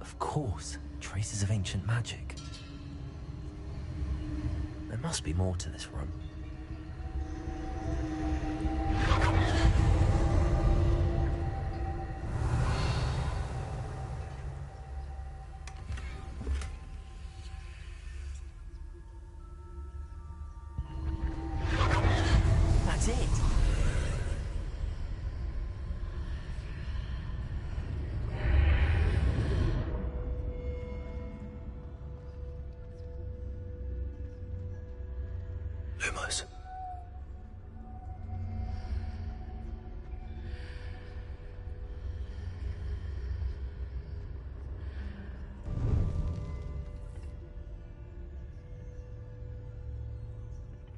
Of course, traces of ancient magic. There must be more to this room. That's it. Lumos.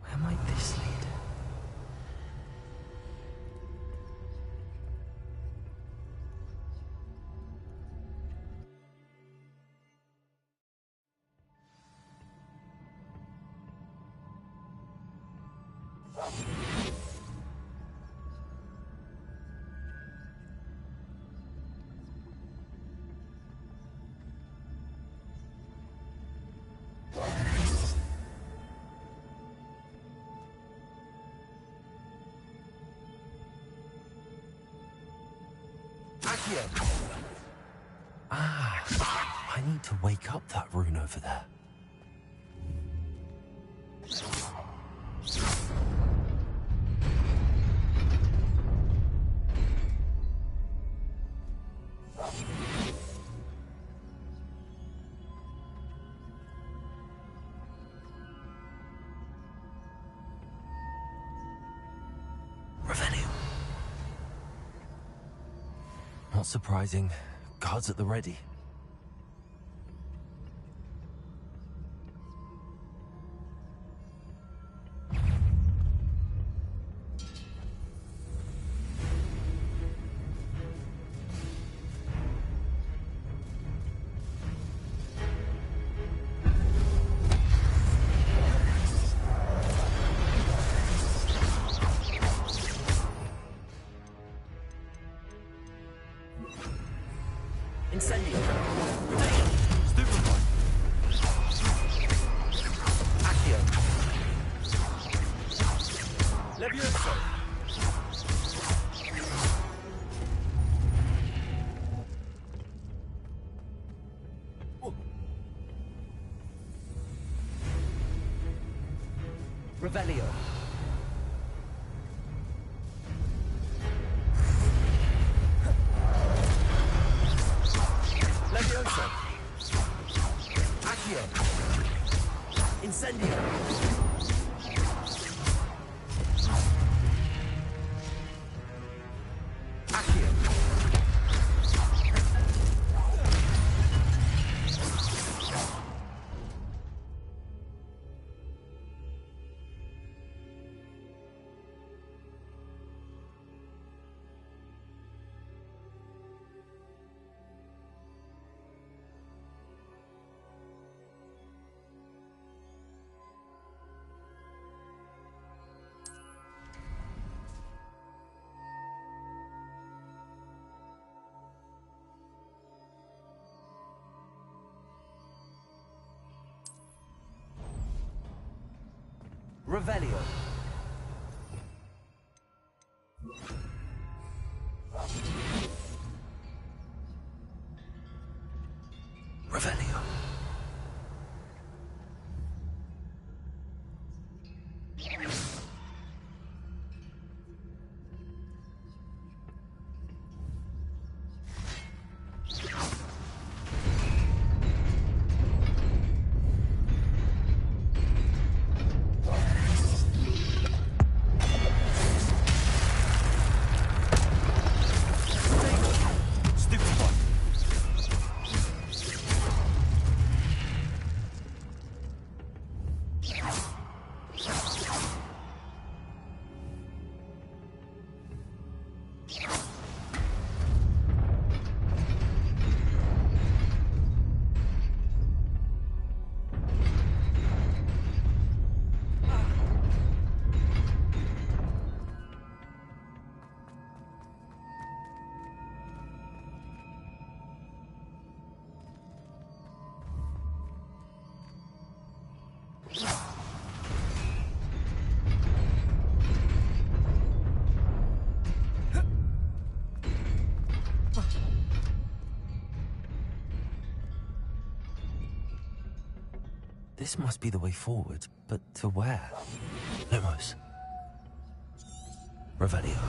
Where might this lead? Ah, I need to wake up that rune over there. Revenue. Not surprising. Guards at the ready. Incendio. Stupefy. Accio. Levioso. Revelio. Levioso. Accio. Incendio. Accio. Revelio. Revelio. This must be the way forward, but to where? Lumos. Revelio.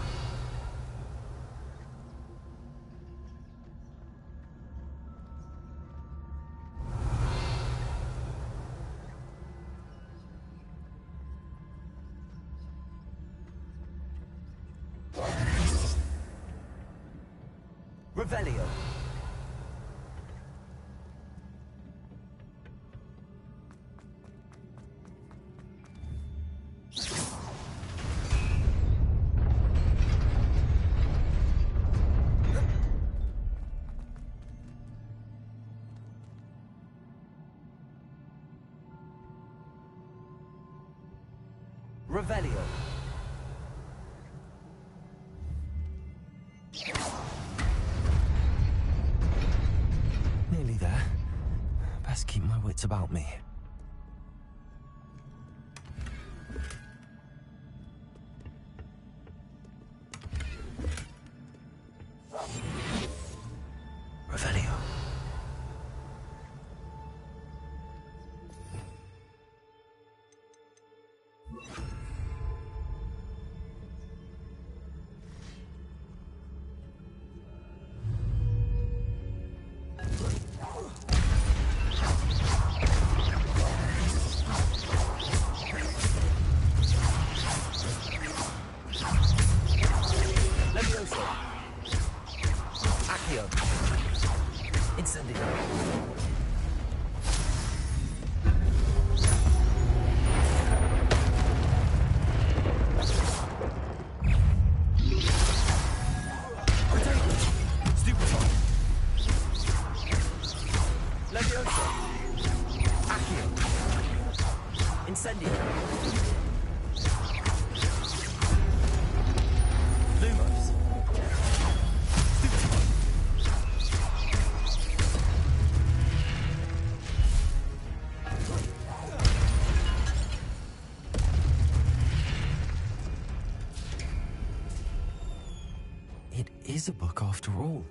Revelio. Revelio. Nearly there. Best keep my wits about me. Revelio. It is a book after all.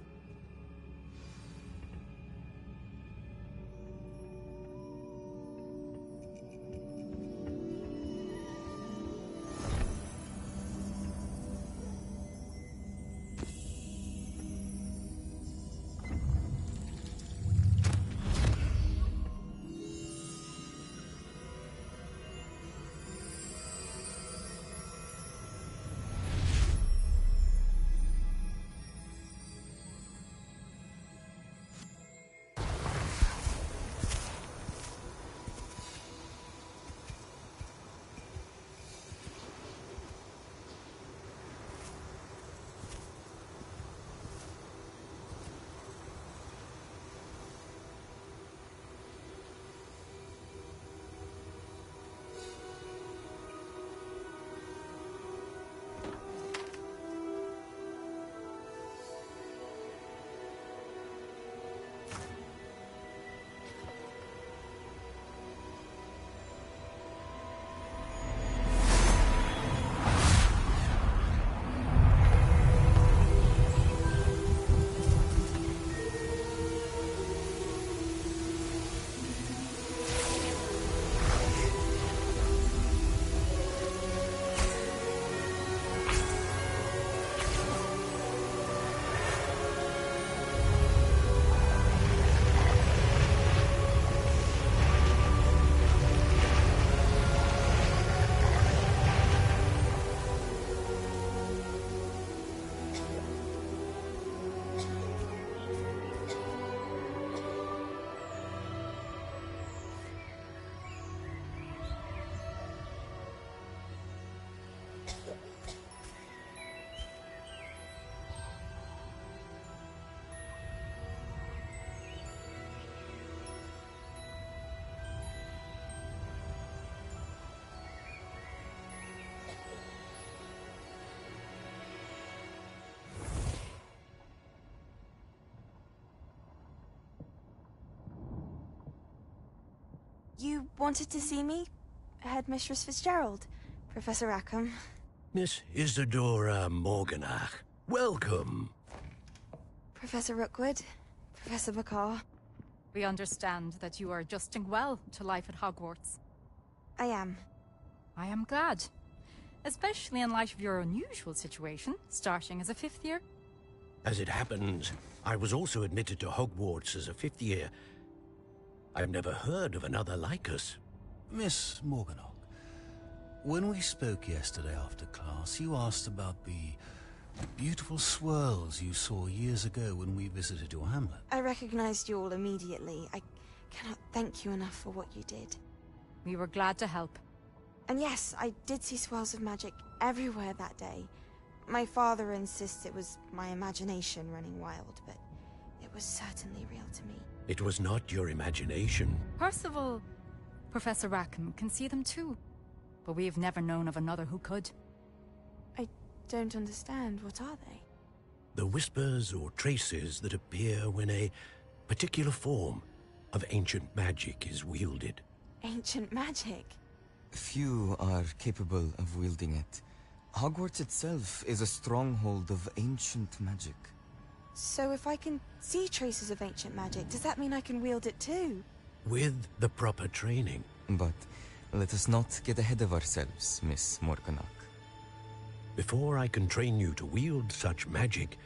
You wanted to see me? Headmistress Fitzgerald, Professor Rackham. Miss Isadora Morganach, welcome. Professor Rookwood, Professor Bakar. We understand that you are adjusting well to life at Hogwarts. I am. I am glad. Especially in light of your unusual situation, starting as a 5th year. As it happens, I was also admitted to Hogwarts as a 5th year. I've never heard of another like us. Miss Morganach, when we spoke yesterday after class, you asked about the beautiful swirls you saw years ago when we visited your hamlet. I recognized you all immediately. I cannot thank you enough for what you did. We were glad to help. And yes, I did see swirls of magic everywhere that day. My father insists it was my imagination running wild, but it was certainly real to me. It was not your imagination. Percival, Professor Rackham can see them too. But we have never known of another who could. I don't understand. What are they? The whispers or traces that appear when a particular form of ancient magic is wielded. Ancient magic? Few are capable of wielding it. Hogwarts itself is a stronghold of ancient magic. So if I can see traces of ancient magic, does that mean I can wield it too? With the proper training. But let us not get ahead of ourselves, Miss Morganach. Before I can train you to wield such magic,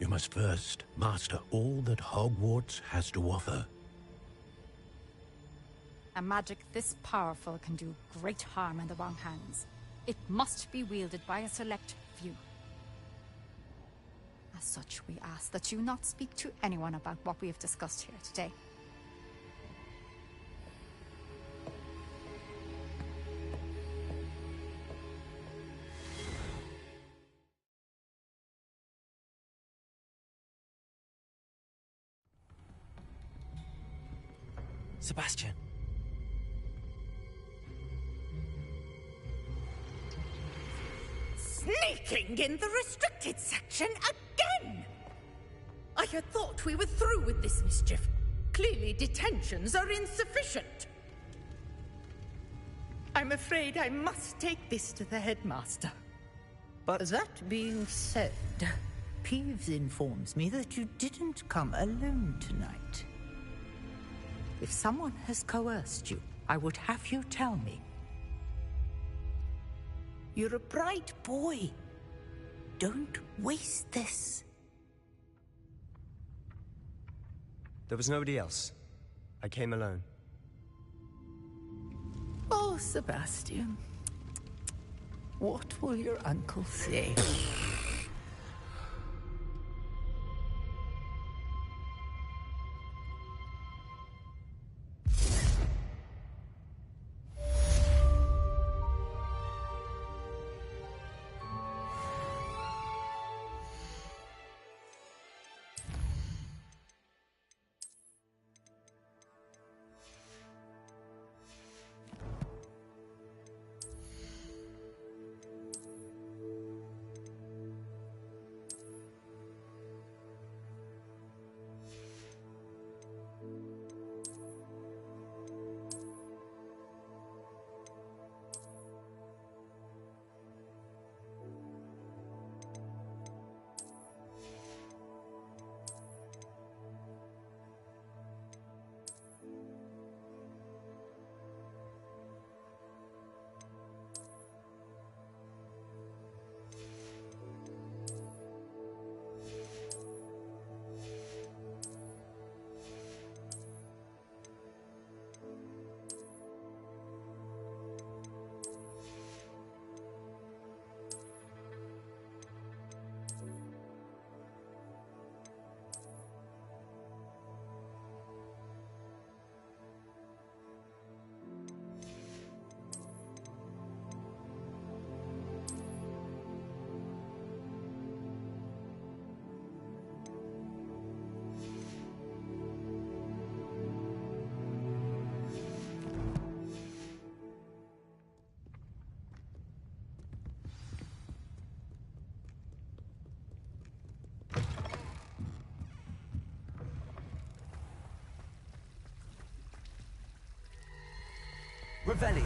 you must first master all that Hogwarts has to offer. A magic this powerful can do great harm in the wrong hands. It must be wielded by a select few. As such, we ask that you not speak to anyone about what we have discussed here today. Sebastian. Sneaking in the restricted section again! I had thought we were through with this mischief. Clearly detentions are insufficient. I'm afraid I must take this to the headmaster. But that being said, Peeves informs me that you didn't come alone tonight. If someone has coerced you, I would have you tell me. You're a bright boy. Don't waste this. There was nobody else. I came alone. Oh, Sebastian. What will your uncle say? Revelio.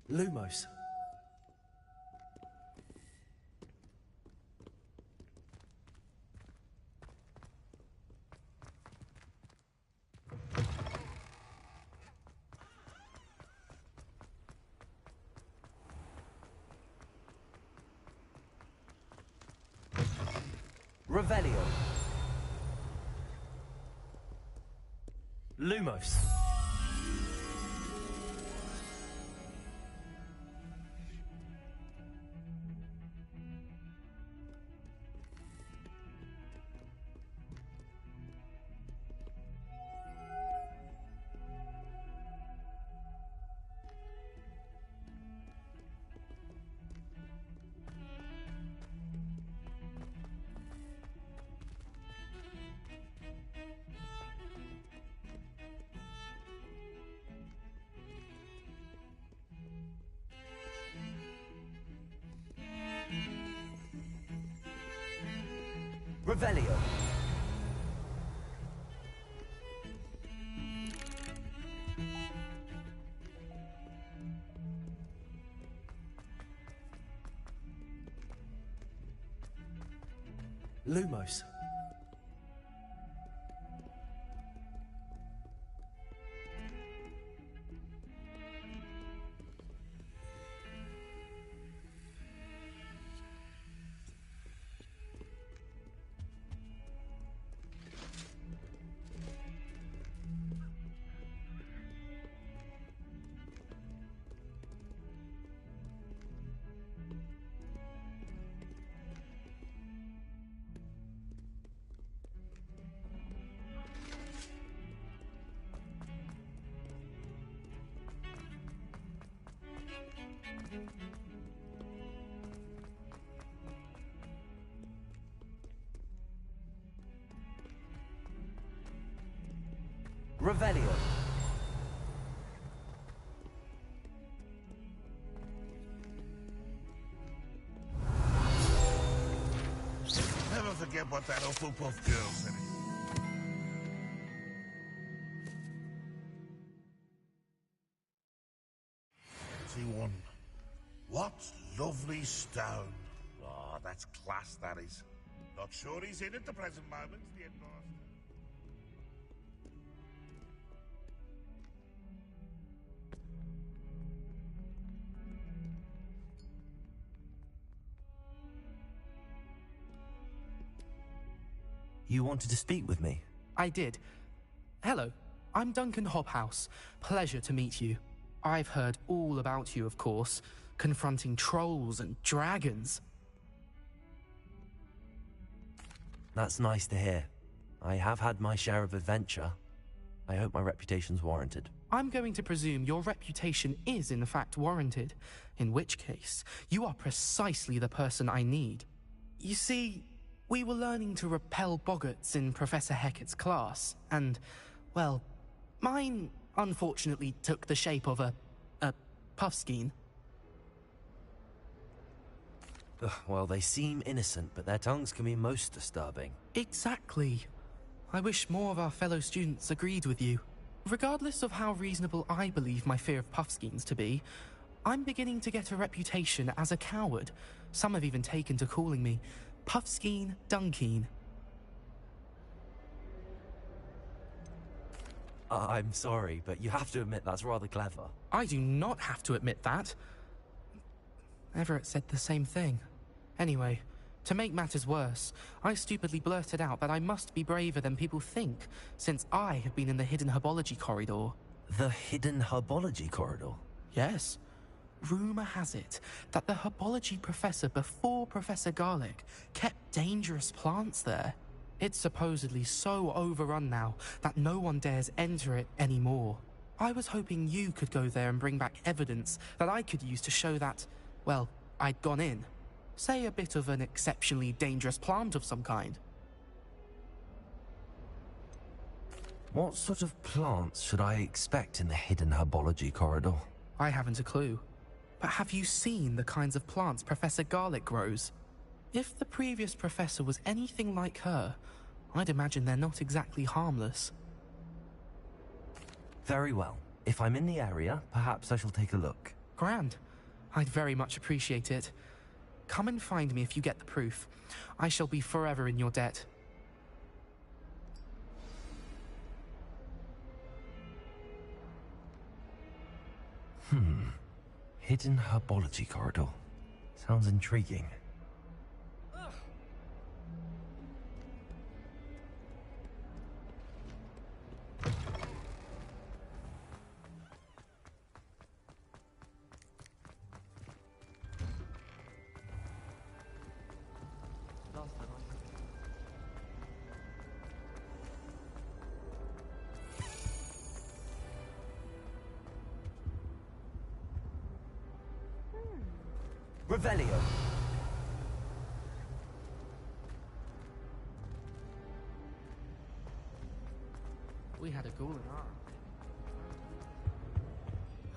Lumos. Revelio. Lumos. Revelio. Lumos. Revelio. Never forget what that Hufflepuff girl said. T1. What lovely stone. Oh, that's class, that is. Not sure he's in at the present moment, the headmaster. You wanted to speak with me? I did. Hello, I'm Duncan Hobhouse. Pleasure to meet you. I've heard all about you, of course, confronting trolls and dragons. That's nice to hear. I have had my share of adventure. I hope my reputation's warranted. I'm going to presume your reputation is in fact warranted, in which case, you are precisely the person I need. You see, we were learning to repel boggarts in Professor Hecat's class, and, well, mine unfortunately took the shape of a puffskein. Ugh, well, they seem innocent, but their tongues can be most disturbing. Exactly. I wish more of our fellow students agreed with you. Regardless of how reasonable I believe my fear of puffskeins to be, I'm beginning to get a reputation as a coward. Some have even taken to calling me Puffskein Dunkeen. I'm sorry, but you have to admit that's rather clever. I do not have to admit that. Everett said the same thing. Anyway, to make matters worse, I stupidly blurted out that I must be braver than people think, since I have been in the hidden herbology corridor. The hidden herbology corridor? Yes. Rumour has it that the herbology professor before Professor Garlick kept dangerous plants there. It's supposedly so overrun now that no one dares enter it anymore. I was hoping you could go there and bring back evidence that I could use to show that, well, I'd gone in. Say a bit of an exceptionally dangerous plant of some kind. What sort of plants should I expect in the hidden herbology corridor? I haven't a clue. But have you seen the kinds of plants Professor Garlic grows? If the previous professor was anything like her, I'd imagine they're not exactly harmless. Very well. If I'm in the area, perhaps I shall take a look. Grand. I'd very much appreciate it. Come and find me if you get the proof. I shall be forever in your debt. Hidden herbology corridor. Sounds intriguing. Revelio. We had a ghoul in our...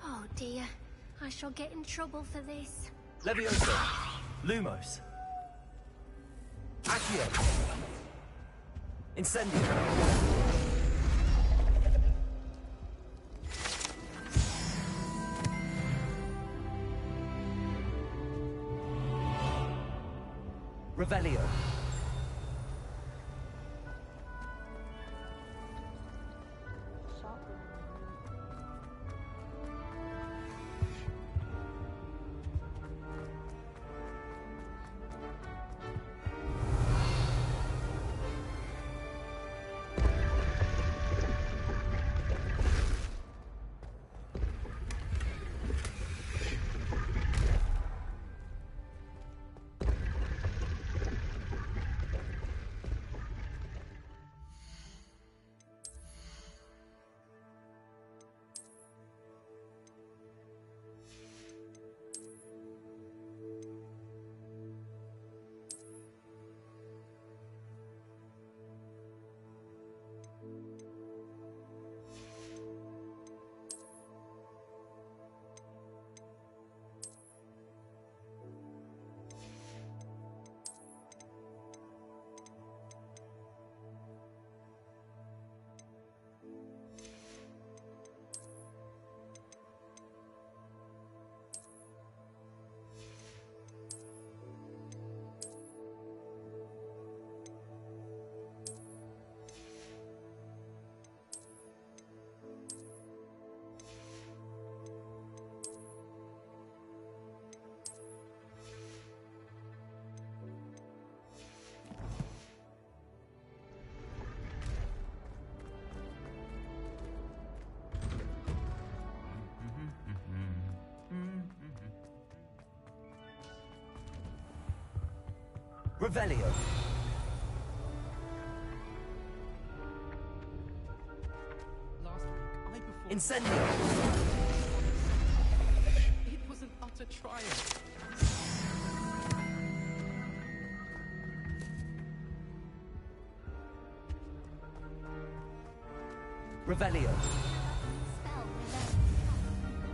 Oh dear, I shall get in trouble for this. Levioso. Lumos. Accio. Incendio. Revelio. Revelio. Last week, I performed... Incendio. It was an utter triumph. Revelio. Spell revenge.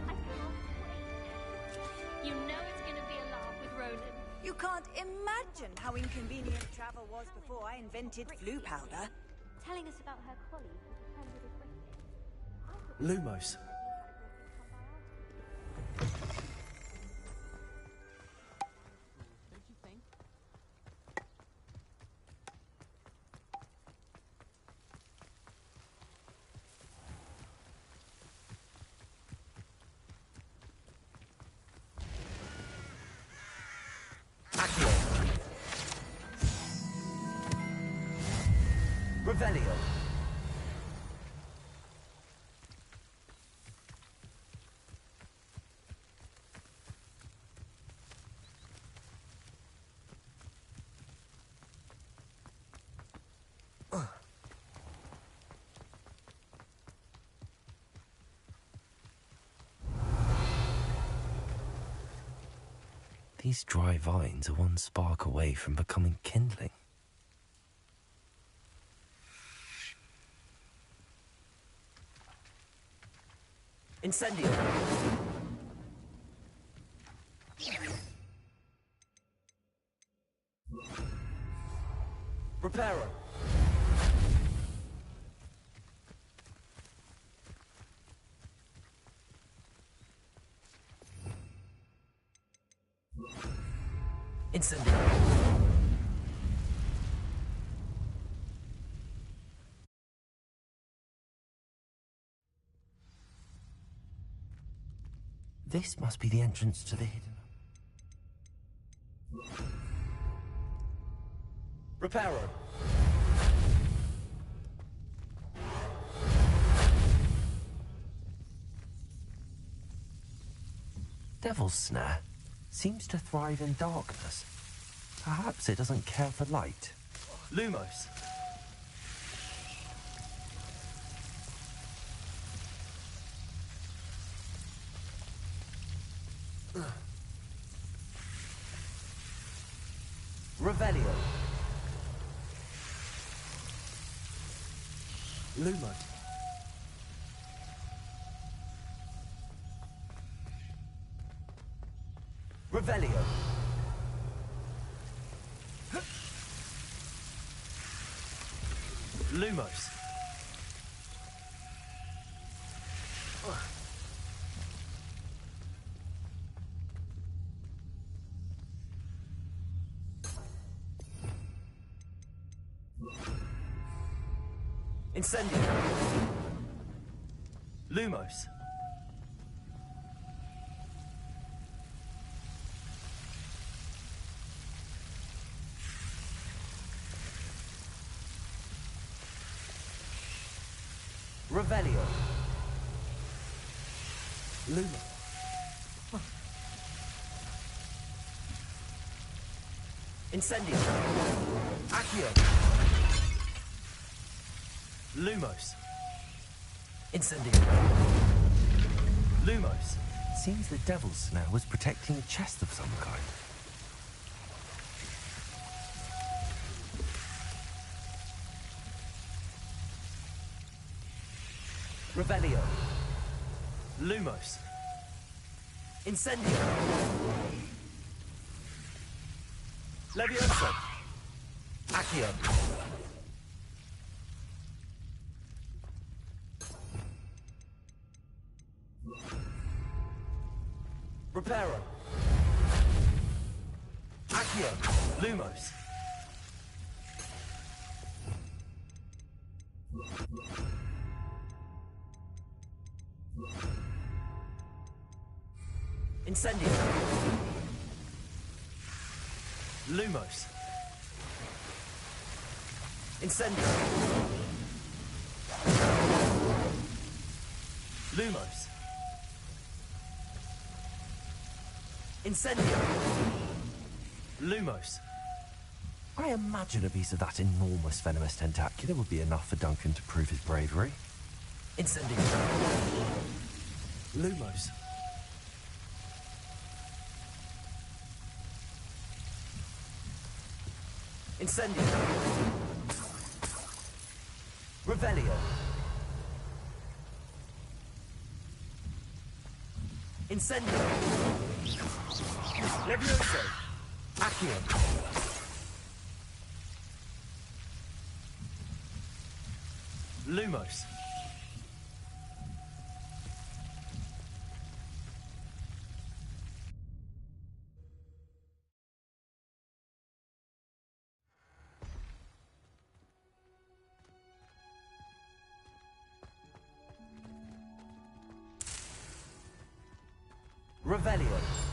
I can't wait. You know it's gonna be a laugh with Ronan. You can't imagine how inconvenient travel was before I invented flu powder. Telling us about her colleague who pretended to drink it. Lumos. Don't you think? Accio. Revelio. These dry vines are one spark away from becoming kindling. Incendio! Reparo! Incendio! This must be the entrance to the hidden... Reparo! Devil's Snare seems to thrive in darkness. Perhaps it doesn't care for light. Lumos! Revelio! Lumos! Revelio! Lumos! Incendio! Lumos! Revelio! Lumos! Incendio! Accio! Lumos! Incendio! Lumos! Seems the Devil's Snare was protecting a chest of some kind. Revelio! Lumos! Incendio! Levioso! Accio! Reparo! Accio! Lumos! Incendio! Lumos! Incendio! Lumos! Incendio! Lumos! I imagine a piece of that enormous venomous tentacula would be enough for Duncan to prove his bravery. Incendio! Lumos! Incendio! Revelio! Incendio! Levioso! Accio! Lumos! Revelio!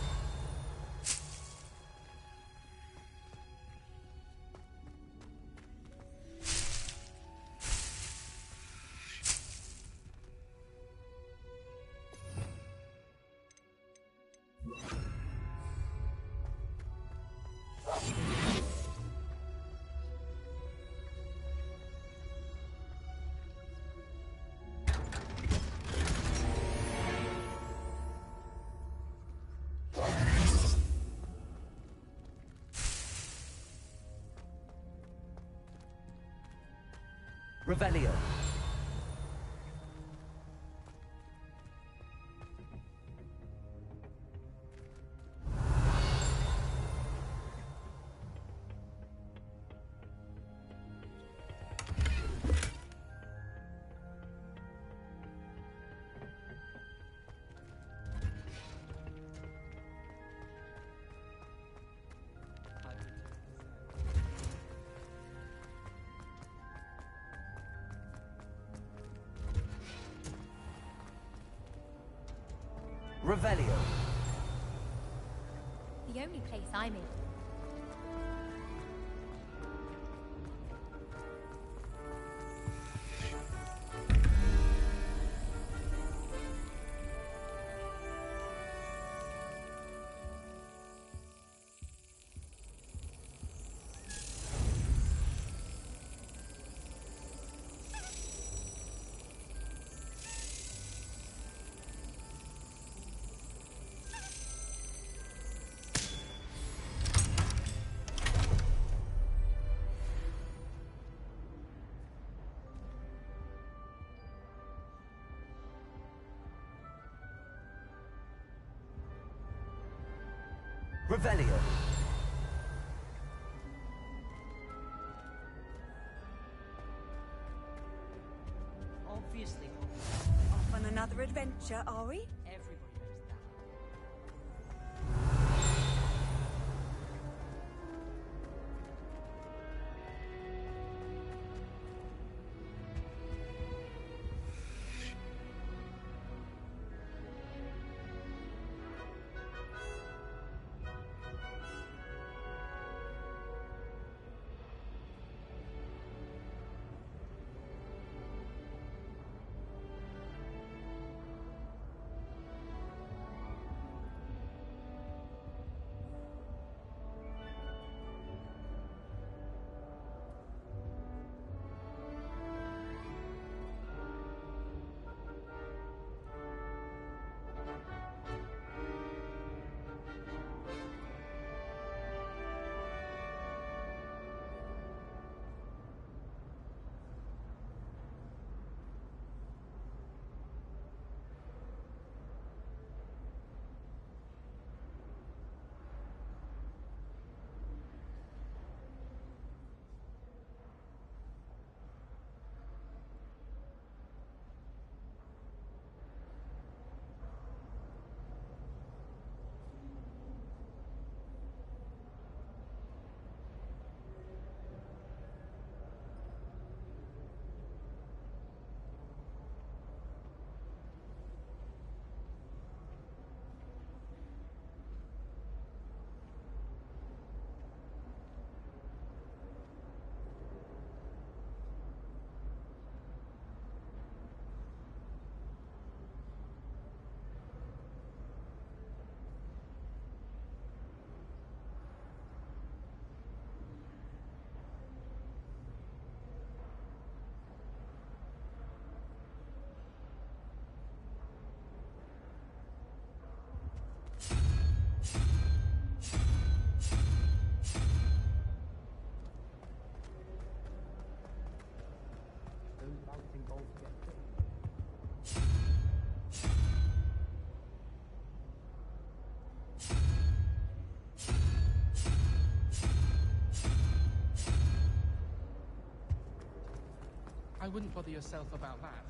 Revelio! Revelio. The only place I'm in. Revelio. Obviously. Off on another adventure, are we? Everybody knows that. I wouldn't bother yourself about that.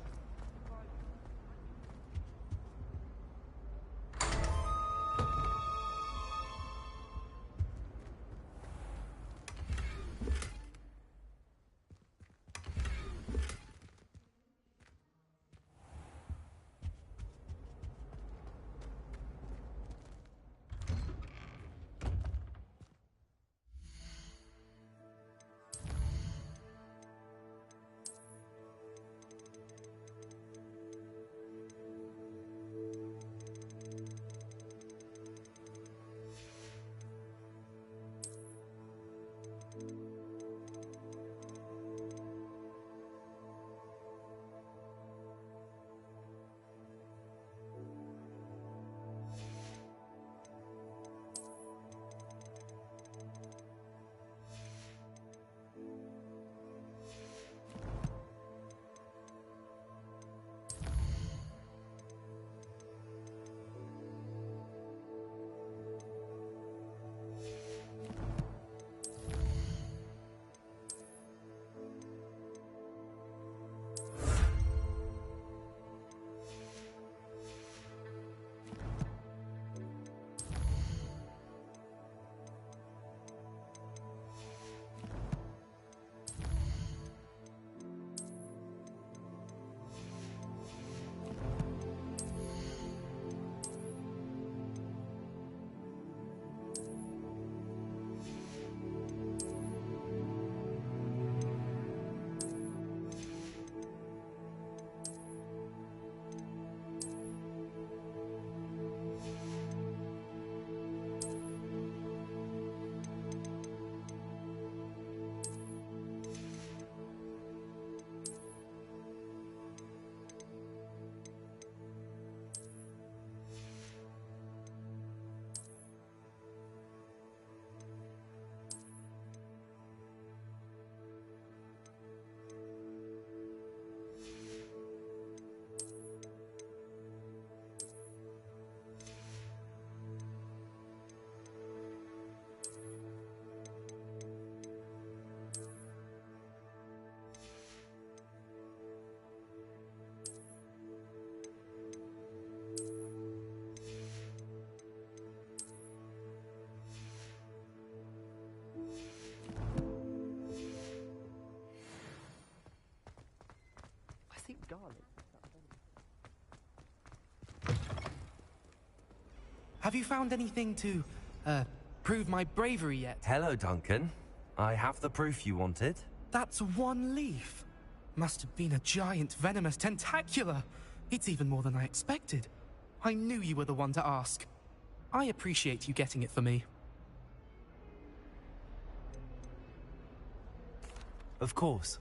Have you found anything to, prove my bravery yet? Hello, Duncan. I have the proof you wanted. That's one leaf. Must have been a giant venomous tentacula. It's even more than I expected. I knew you were the one to ask. I appreciate you getting it for me. Of course.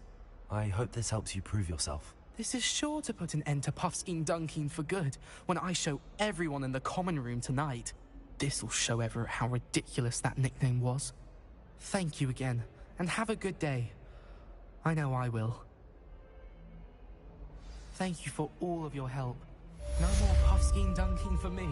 I hope this helps you prove yourself. This is sure to put an end to Puffskein Dunkeen for good when I show everyone in the common room tonight. This'll show Everett how ridiculous that nickname was. Thank you again, and have a good day. I know I will. Thank you for all of your help. No more Puffskein Dunkeen for me.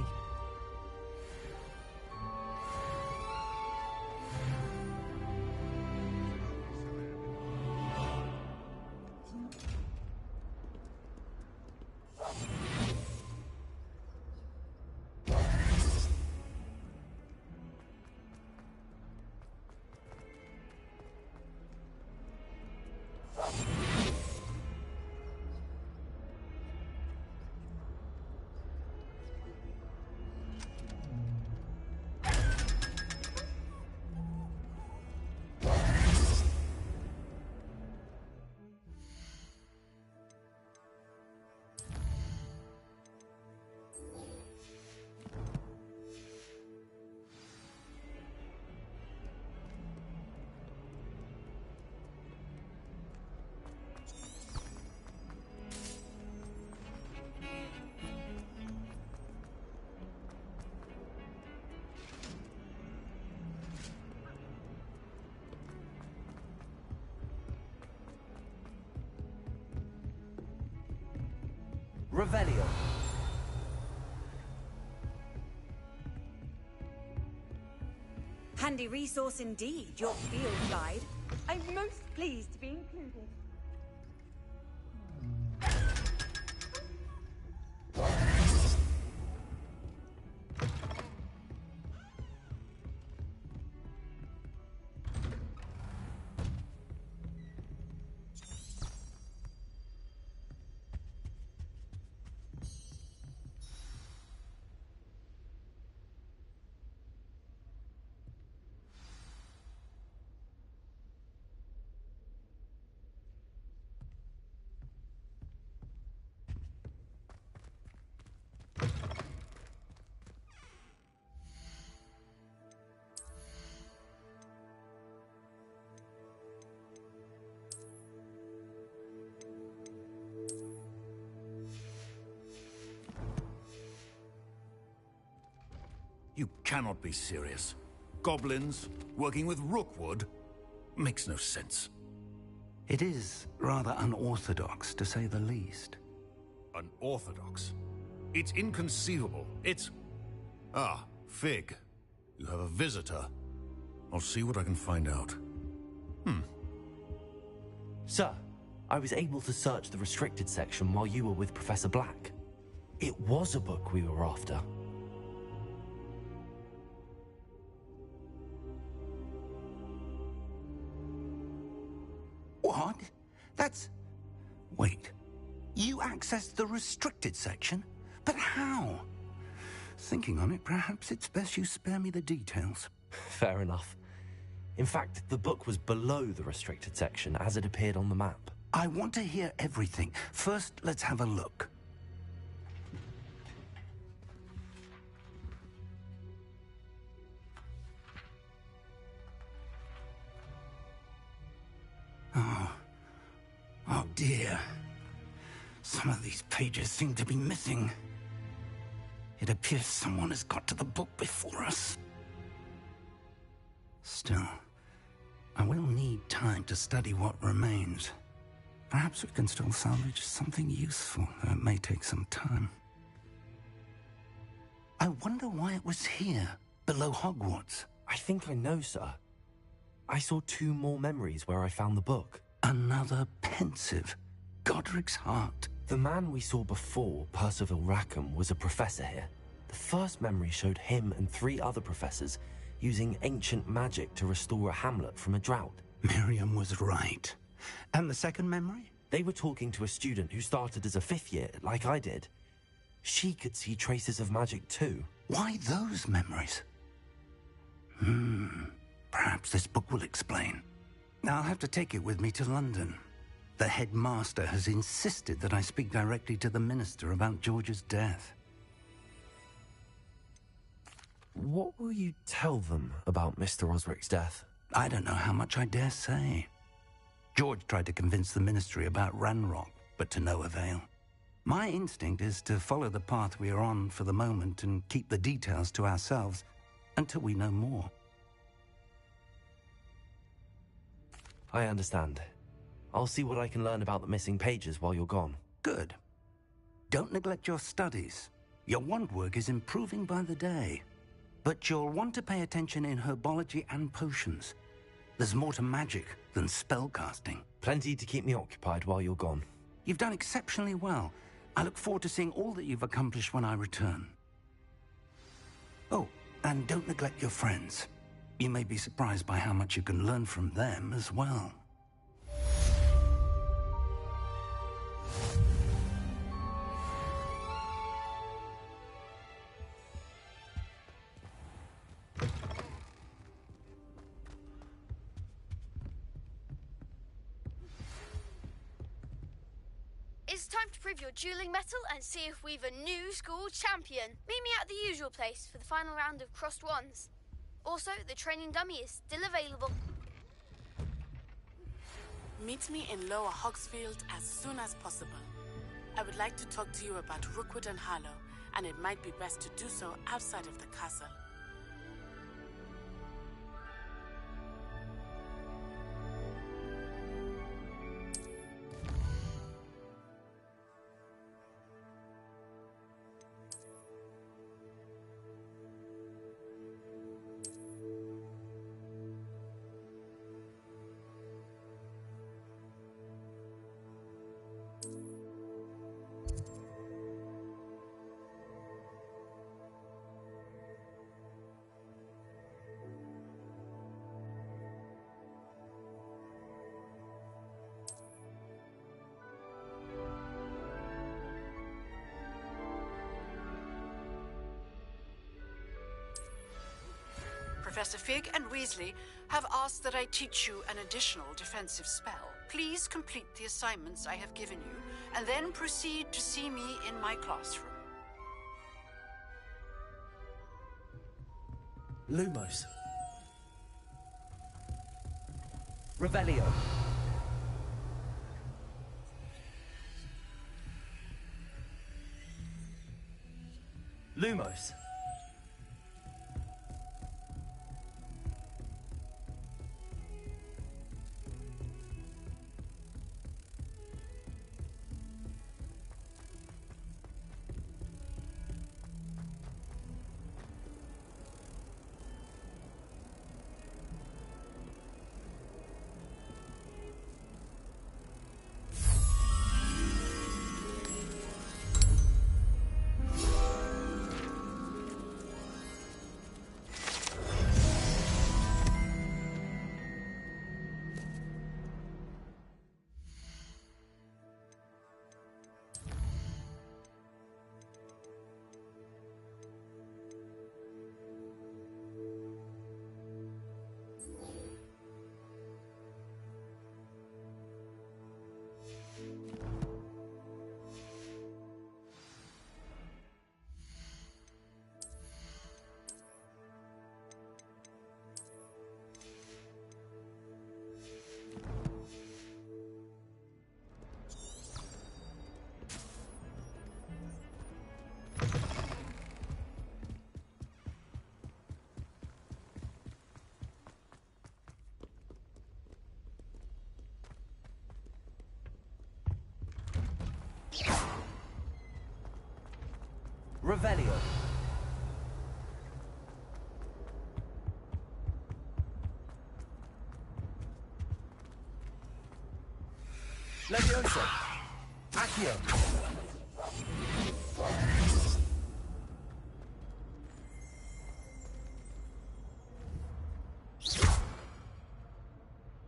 Revelio. Handy resource indeed, your field guide. I'm most pleased to be included. You cannot be serious. Goblins working with Rookwood? Makes no sense. It is rather unorthodox, to say the least. Unorthodox? It's inconceivable. It's... Ah, Fig. You have a visitor. I'll see what I can find out. Sir, I was able to search the restricted section while you were with Professor Black. It was a book we were after. What? That's... Wait. You accessed the restricted section? But how? Thinking on it, perhaps it's best you spare me the details. Fair enough. In fact, the book was below the restricted section as it appeared on the map. I want to hear everything. First, let's have a look. Oh dear. Some of these pages seem to be missing. It appears someone has got to the book before us. Still, I will need time to study what remains. Perhaps we can still salvage something useful, though it may take some time. I wonder why it was here, below Hogwarts. I think I know, sir. I saw 2 more memories where I found the book. Another pensive. Godric's heart. The man we saw before, Percival Rackham, was a professor here. The first memory showed him and 3 other professors using ancient magic to restore a hamlet from a drought. Miriam was right. And the second memory? They were talking to a student who started as a 5th year, like I did. She could see traces of magic too. Why those memories? Perhaps this book will explain. I'll have to take it with me to London. The headmaster has insisted that I speak directly to the minister about George's death. What will you tell them about Mr. Osric's death? I don't know how much I dare say. George tried to convince the ministry about Ranrock, but to no avail. My instinct is to follow the path we are on for the moment and keep the details to ourselves until we know more. I understand. I'll see what I can learn about the missing pages while you're gone. Good. Don't neglect your studies. Your wand work is improving by the day. But you'll want to pay attention in herbology and potions. There's more to magic than spellcasting. Plenty to keep me occupied while you're gone. You've done exceptionally well. I look forward to seeing all that you've accomplished when I return. Oh, and don't neglect your friends. You may be surprised by how much you can learn from them as well. It's time to prove your dueling mettle and see if we've a new school champion. Meet me at the usual place for the final round of crossed wands. Also, the training dummy is still available. Meet me in Lower Hogsfield as soon as possible. I would like to talk to you about Rookwood and Harlow, and it might be best to do so outside of the castle. Professor Fig and Weasley have asked that I teach you an additional defensive spell. Please complete the assignments I have given you, and then proceed to see me in my classroom. Lumos. Revelio. Lumos. Revelio. Leviosa. Accio.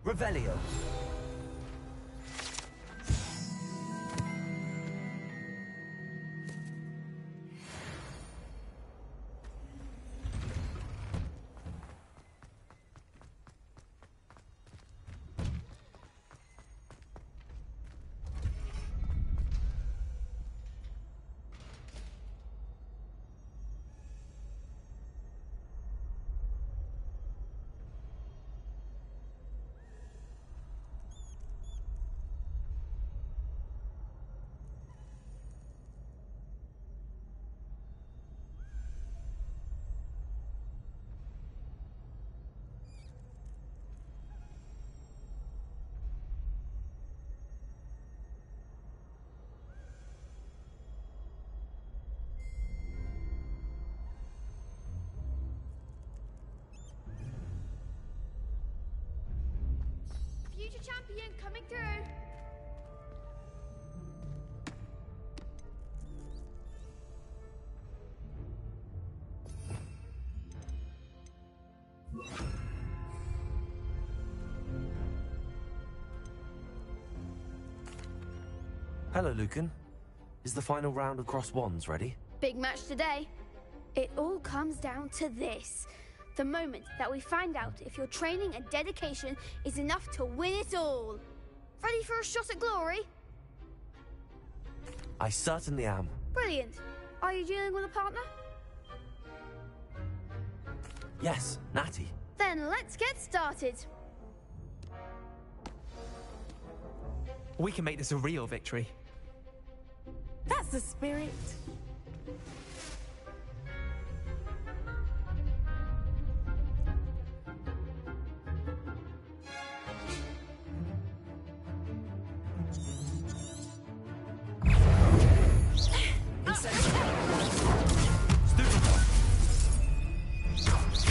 Revelio. champion coming through. Hello, Lucan. Is the final round of Cross Wands ready? Big match today. It all comes down to this. The moment that we find out if your training and dedication is enough to win it all. Ready for a shot at glory? I certainly am. Brilliant. Are you dealing with a partner? Yes, Natty. Then let's get started. We can make this a real victory. That's the spirit.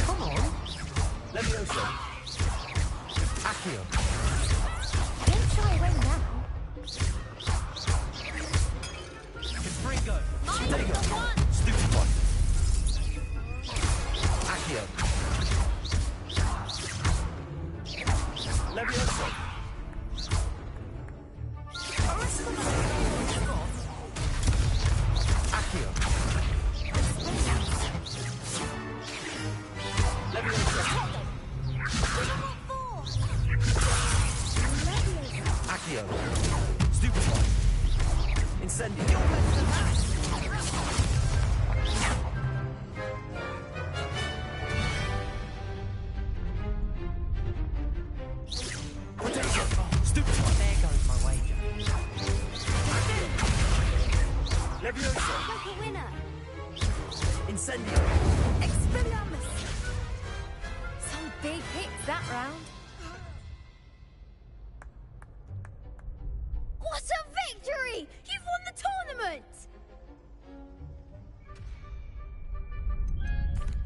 Come on! Levioso! Accio! Don't shy away now. Confringo! There you go. Stupid one! Accio! Levioso! Accio! Accio! Stupid one! Incendio! Stupid one! There goes my wager. Levioso! Like a winner. Incendio! Expelliarmus. Some big hits that round. What a victory! You've won the tournament!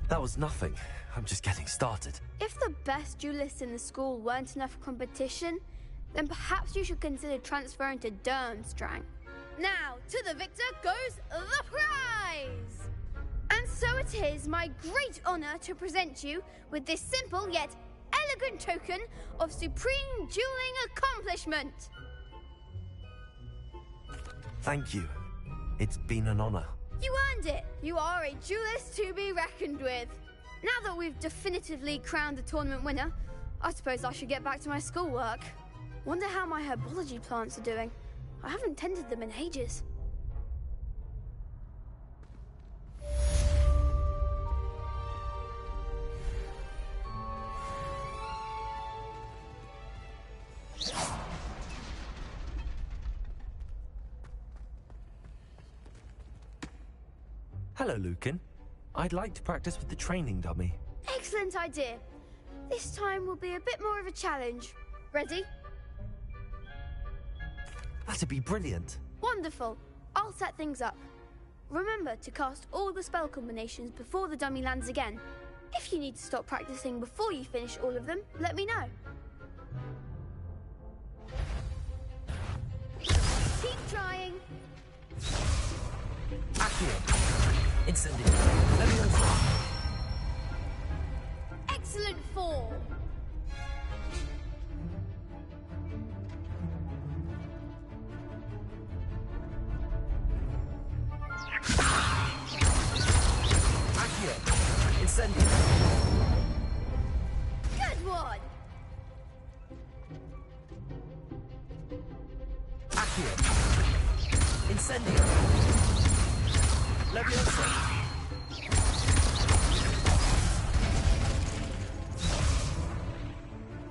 That was nothing. I'm just getting started. If the best duelists in the school weren't enough for competition, then perhaps you should consider transferring to Durmstrang. Now, to the victor goes the prize! And so it is my great honor to present you with this simple yet elegant token of supreme dueling accomplishment. Thank you. It's been an honor. You earned it. You are a duelist to be reckoned with. Now that we've definitively crowned the tournament winner, I suppose I should get back to my schoolwork. Wonder how my herbology plants are doing. I haven't tended them in ages. Hello, Lucan. I'd like to practice with the training dummy. Excellent idea. This time will be a bit more of a challenge. Ready? That'd be brilliant. Wonderful. I'll set things up. Remember to cast all the spell combinations before the dummy lands again. If you need to stop practicing before you finish all of them, let me know. Keep trying. Accio! Incendio! Levioso! Excellent form. Accio! Incendio! Good one. Accio! Incendio! Levioso!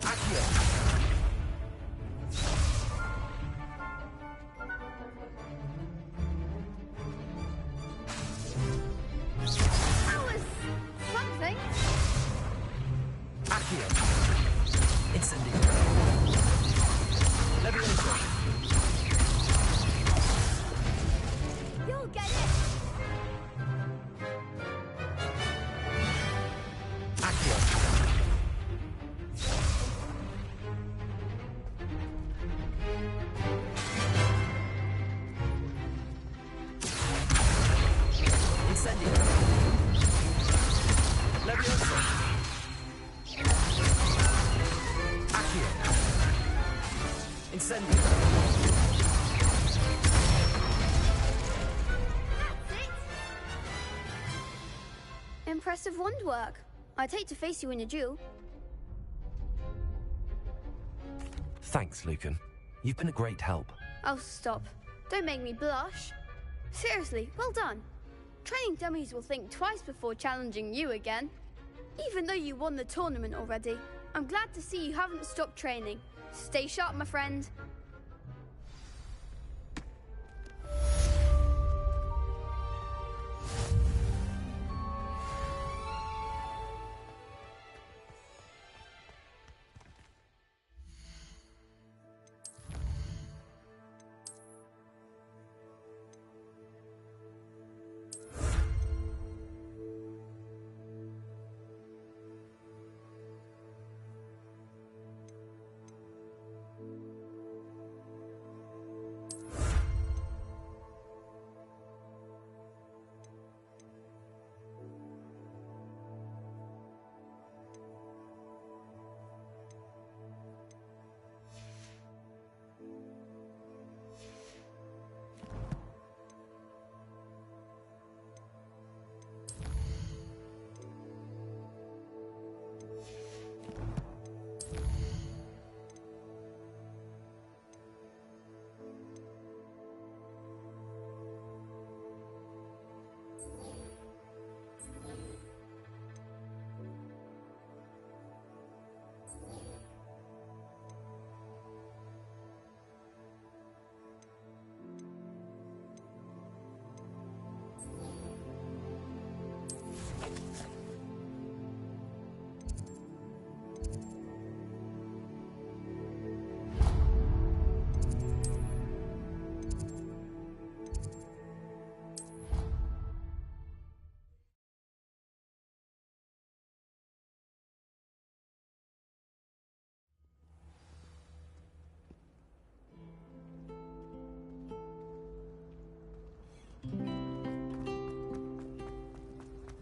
Accio! That was something. Accio! Incendio! Levioso! You'll get it. Incendio. Impressive wand work. I'd hate to face you in a duel. Thanks, Lucan. You've been a great help. Oh, stop. Don't make me blush. Seriously, well done. Training dummies will think twice before challenging you again. Even though you won the tournament already, I'm glad to see you haven't stopped training. Stay sharp, my friend.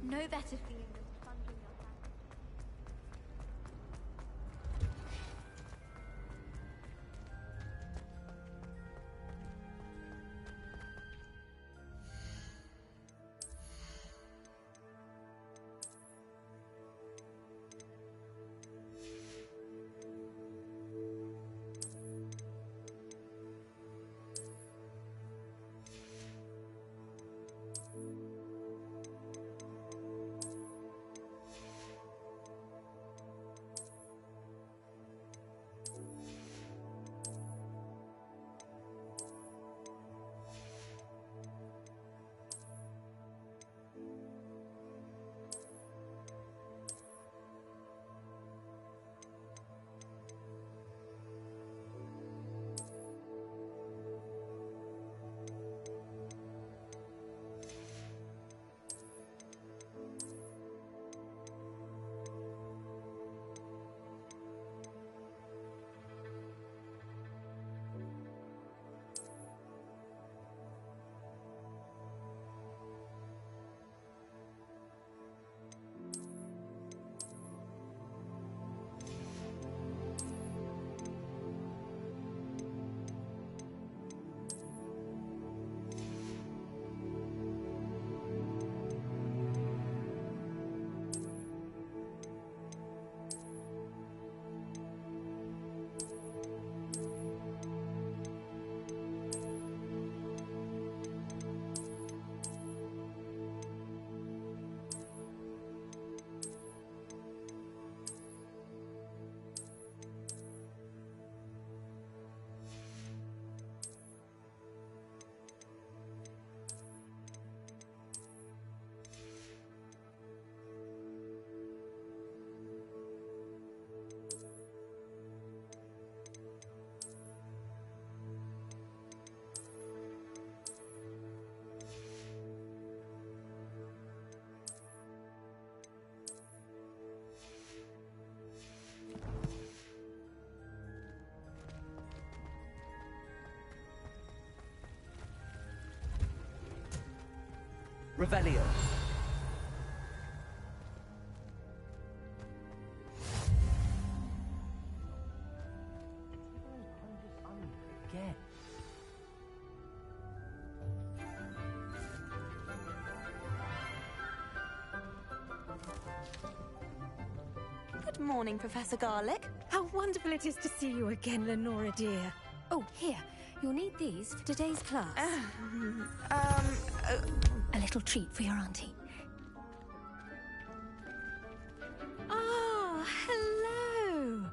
No better feeling than plunging your hand. Revelio. Good morning, Professor Garlic. How wonderful it is to see you again, Lenora dear. Oh, here. You'll need these for today's class. A little treat for your auntie. Ah, hello.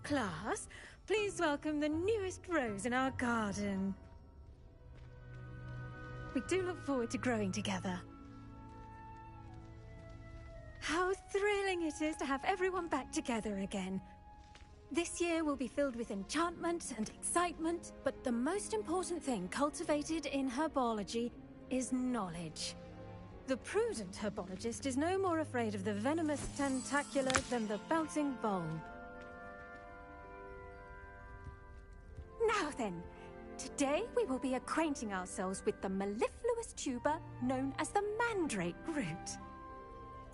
Class, please welcome the newest rose in our garden. We do look forward to growing together. How thrilling it is to have everyone back together again. This year will be filled with enchantment and excitement, but the most important thing cultivated in herbology is knowledge. The prudent herbologist is no more afraid of the venomous tentacular than the bouncing bulb. Now then, today we will be acquainting ourselves with the mellifluous tuber known as the mandrake root.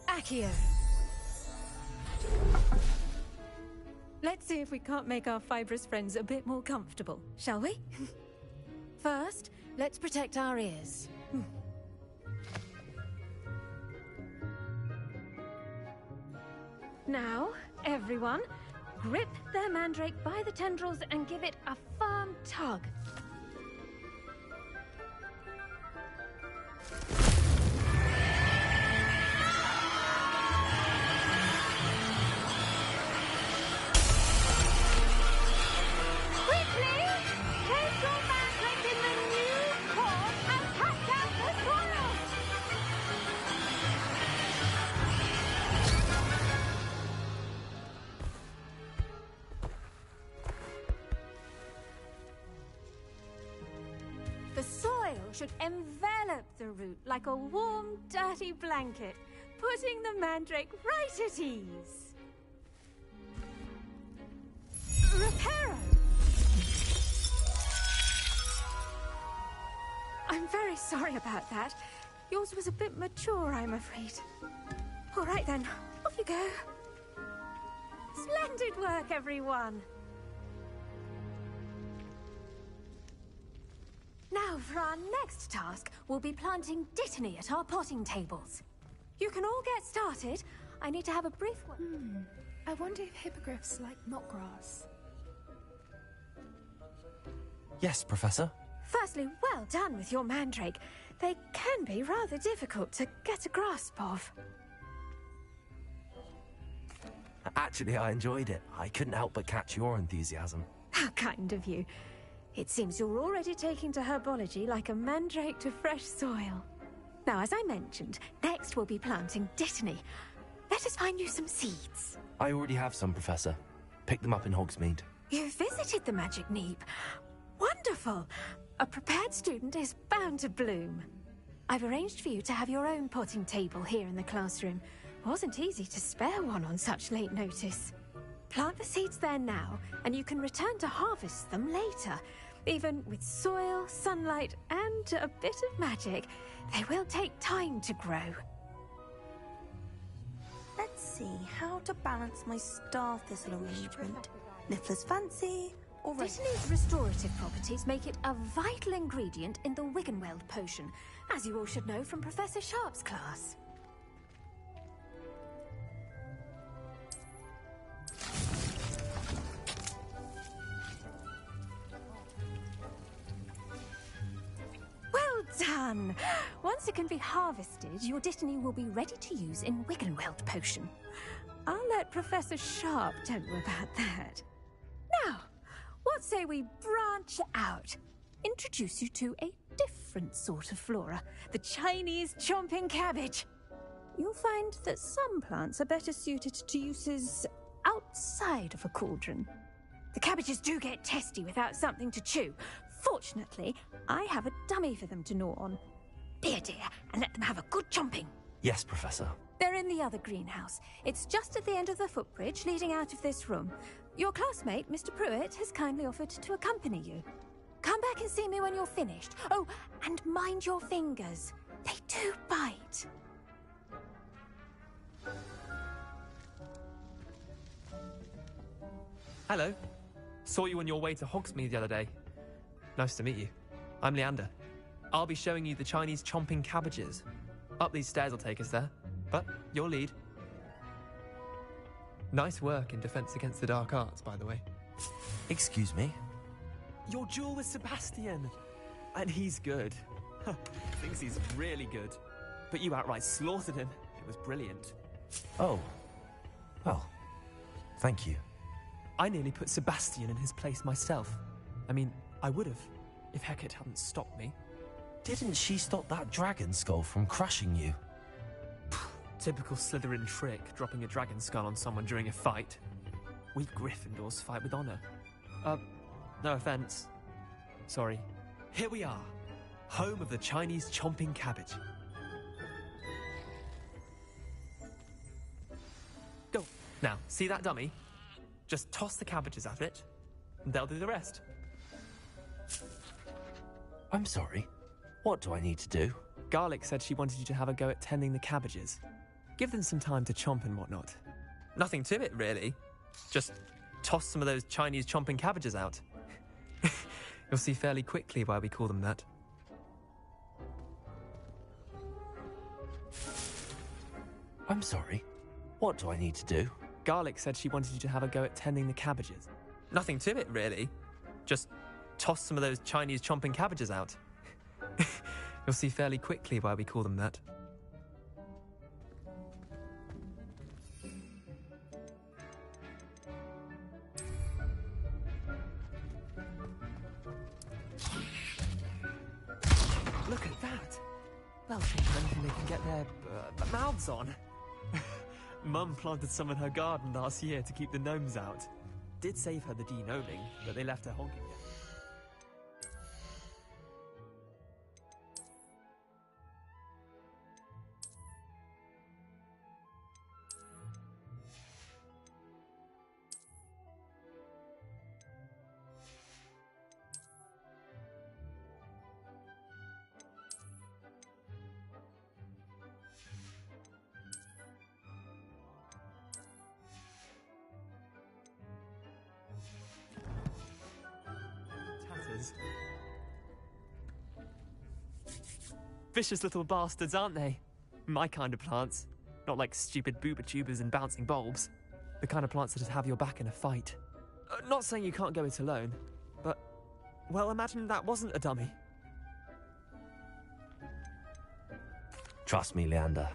Accio. Let's see if we can't make our fibrous friends a bit more comfortable, shall we? First, let's protect our ears. Now, everyone, grip their mandrake by the tendrils and give it a firm tug. The soil should envelop the root like a warm, dirty blanket, putting the mandrake right at ease. Reparo! I'm very sorry about that. Yours was a bit mature, I'm afraid. All right then, off you go. Splendid work, everyone! Now, for our next task, we'll be planting dittany at our potting tables. You can all get started. I need to have a brief one. I wonder if hippogriffs like knotgrass. Yes, Professor. Firstly, well done with your mandrake. They can be rather difficult to get a grasp of. Actually, I enjoyed it. I couldn't help but catch your enthusiasm. How kind of you. It seems you're already taking to herbology like a mandrake to fresh soil. Now, as I mentioned, next we'll be planting dittany. Let us find you some seeds. I already have some, Professor. Picked them up in Hogsmeade. You visited the Magic Neep. Wonderful! A prepared student is bound to bloom. I've arranged for you to have your own potting table here in the classroom. Wasn't easy to spare one on such late notice. Plant the seeds there now, and you can return to harvest them later. Even with soil, sunlight, and a bit of magic, they will take time to grow. Let's see how to balance my star thistle arrangement. Niffler's fancy, or Dittany's restorative properties make it a vital ingredient in the Wiggenweld potion, as you all should know from Professor Sharp's class. Well done! Once it can be harvested, your dittany will be ready to use in Wiggenweld potion. I'll let Professor Sharp tell you about that. Now, what say we branch out? Introduce you to a different sort of flora, the Chinese chomping cabbage. You'll find that some plants are better suited to uses outside of a cauldron. The cabbages do get testy without something to chew. Fortunately, I have a dummy for them to gnaw on. Be a dear and let them have a good chomping. Yes, Professor. They're in the other greenhouse. It's just at the end of the footbridge leading out of this room. Your classmate, Mr. Pruitt, has kindly offered to accompany you. Come back and see me when you're finished. Oh, and mind your fingers. They do bite. Hello. Saw you on your way to Hogsmeade the other day. Nice to meet you. I'm Leander. I'll be showing you the Chinese chomping cabbages. Up these stairs will take us there, but your lead. Nice work in Defense Against the Dark Arts, by the way. Excuse me? Your duel with Sebastian! And he's good. Thinks he's really good. But you outright slaughtered him. It was brilliant. Oh. Well, thank you. I nearly put Sebastian in his place myself. I mean, I would have, if Hecate hadn't stopped me. Didn't she stop that dragon skull from crushing you? Typical Slytherin trick, dropping a dragon skull on someone during a fight. We Gryffindors fight with honor. No offense. Sorry. Here we are, home of the Chinese chomping cabbage. Go. Now, see that dummy? Just toss the cabbages at it, and they'll do the rest. I'm sorry. What do I need to do? Garlic said she wanted you to have a go at tending the cabbages. Give them some time to chomp and whatnot. Nothing to it, really. Just toss some of those Chinese chomping cabbages out. You'll see fairly quickly why we call them that. I'm sorry. What do I need to do? Garlic said she wanted you to have a go at tending the cabbages. Nothing to it, really. Just toss some of those Chinese chomping cabbages out. You'll see fairly quickly why we call them that. Look at that! They'll take anything they can get their mouths on. Mum planted some in her garden last year to keep the gnomes out. Did save her the de-gnoming, but they left her honking it. Vicious little bastards, aren't they? My kind of plants. Not like stupid booba tubers and bouncing bulbs. The kind of plants that just have your back in a fight. Not saying you can't go it alone, but, well, imagine that wasn't a dummy. Trust me, Leander.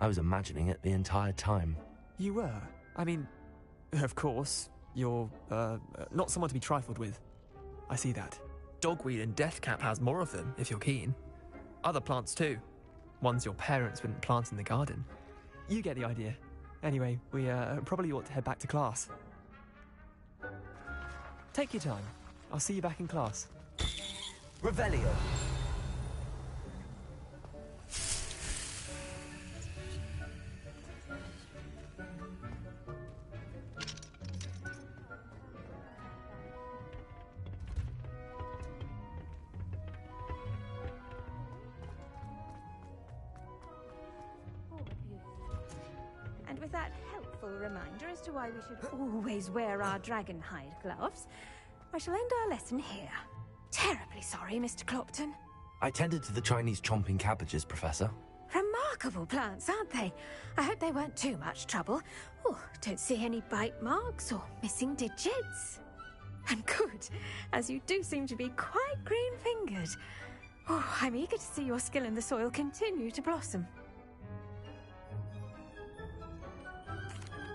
I was imagining it the entire time. You were? I mean, of course, you're, not someone to be trifled with. I see that. Dogweed and deathcap has more of them, if you're keen. Other plants too. Ones your parents wouldn't plant in the garden. You get the idea. Anyway, we probably ought to head back to class. Take your time. I'll see you back in class. Revelio. And with that helpful reminder as to why we should always wear our dragon hide gloves, I shall end our lesson here. Terribly sorry, Mr. Clopton. I tended to the Chinese chomping cabbages, Professor. Remarkable plants, aren't they? I hope they weren't too much trouble. Oh, don't see any bite marks or missing digits. And good, as you do seem to be quite green-fingered. Oh, I'm eager to see your skill in the soil continue to blossom.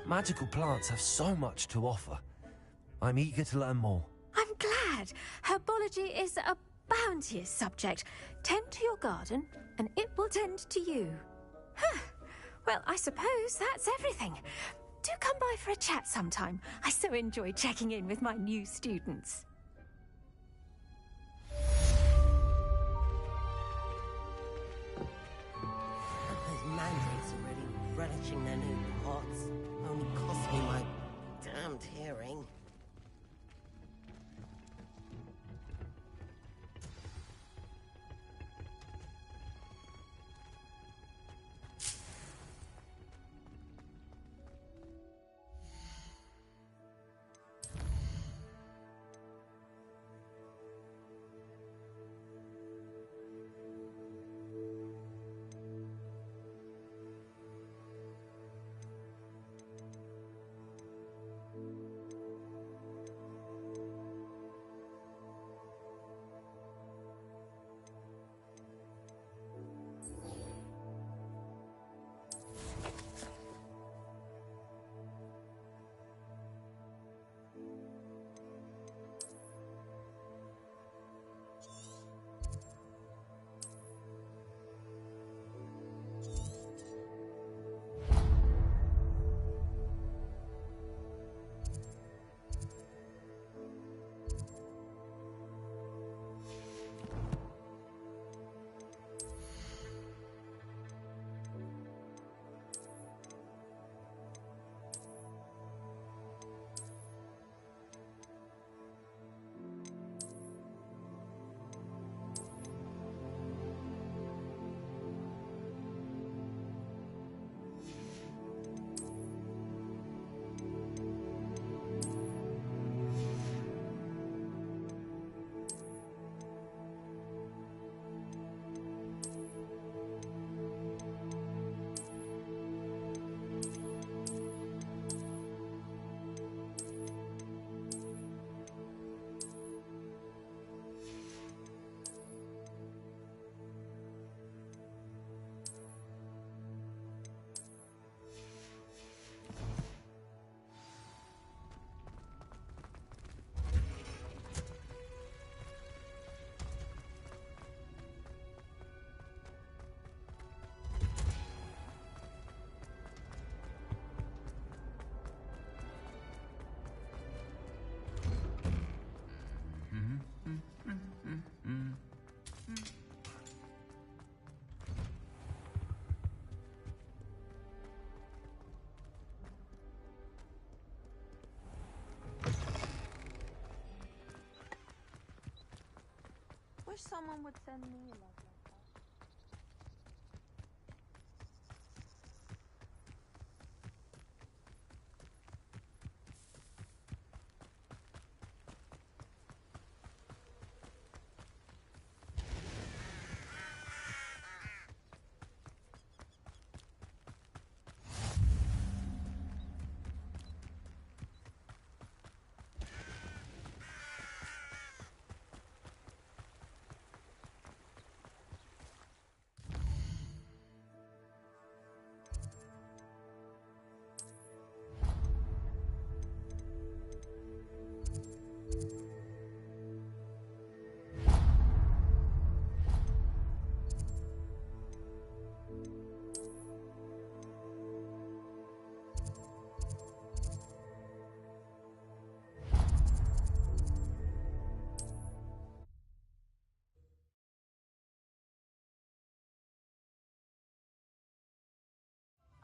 Magical plants have so much to offer. I'm eager to learn more. I'm glad. Herbology is a bounteous subject. Tend to your garden, and it will tend to you. Huh. Well, I suppose that's everything. Do come by for a chat sometime. I so enjoy checking in with my new students. Those mandrakes are really relishing their new pots. Only cost me my damned hearing. wish someone would send me a love letter.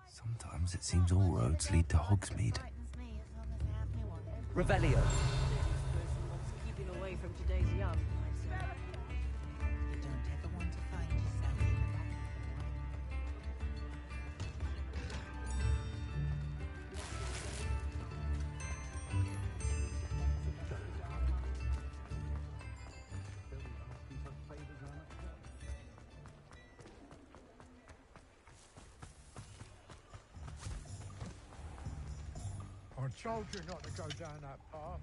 Sometimes it seems all roads lead to Hogsmeade. Revelio. Keeping away from today's young, I say. You don't ever want to find yourself in the back I told you not to go down that path.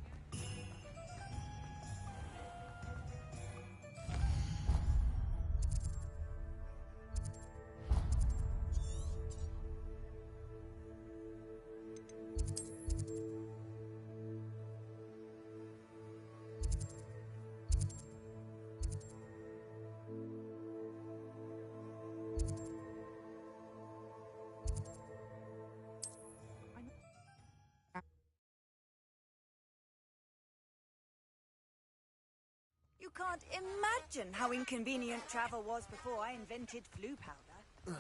You can't imagine how inconvenient travel was before I invented flu powder.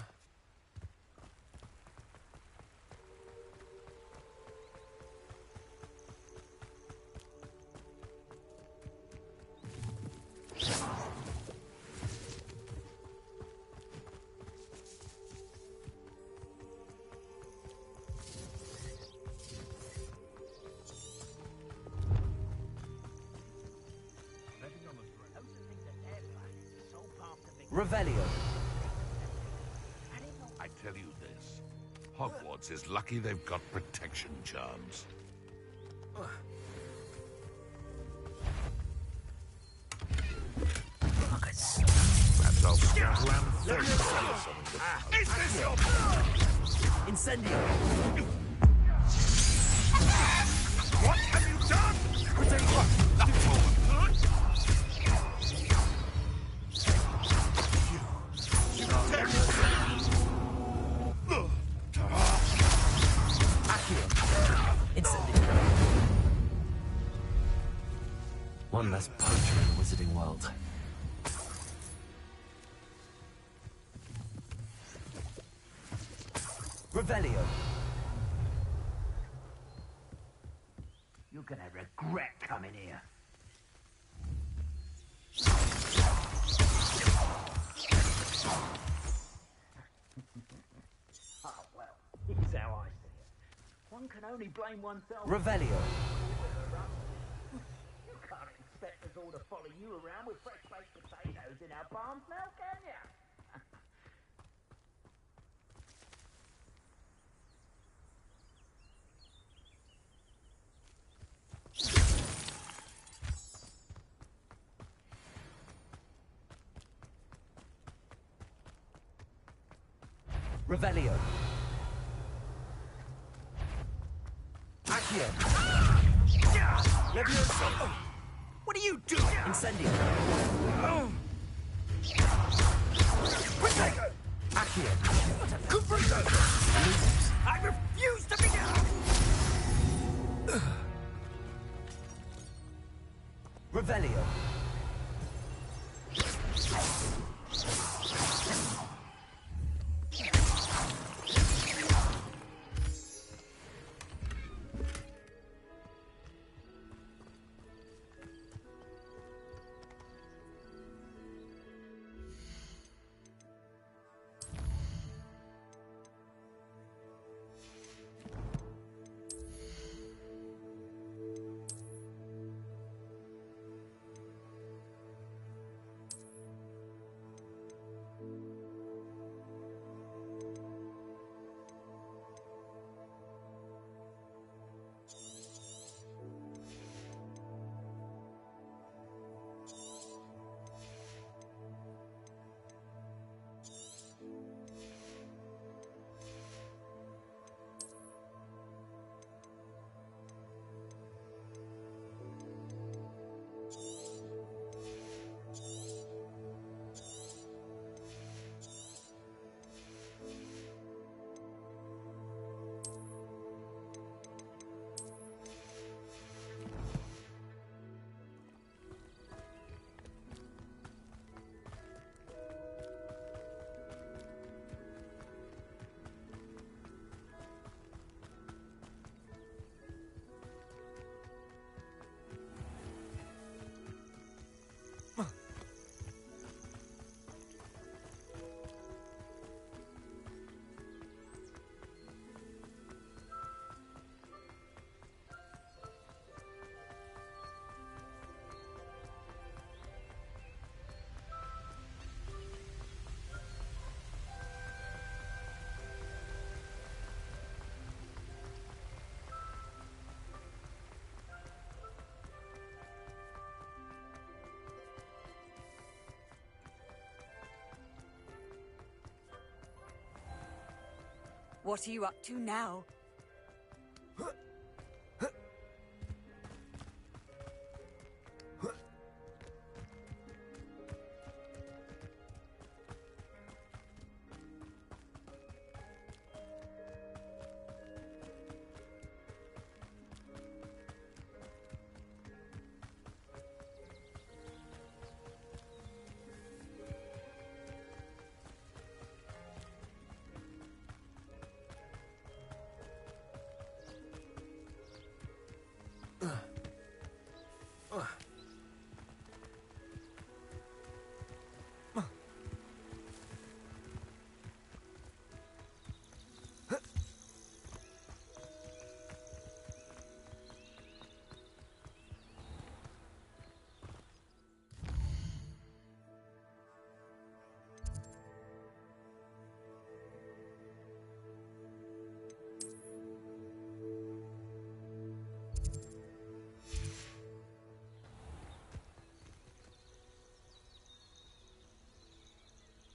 Revelio. I tell you this, Hogwarts is lucky they've got protection charms. Perhaps I'll scatter around the third. Is this your Incendio. What have you done? One less poacher in the wizarding world. Revelio. You're gonna regret coming here. Oh, well, here's how I see it. One can only blame oneself. Revelio. You can't expect us all to follow you around with fresh baked potatoes in our barns now, can you? Revelio. Accio. Levioso. What are you doing? Incendio. Accio. I refuse to be down. Revelio. What are you up to now?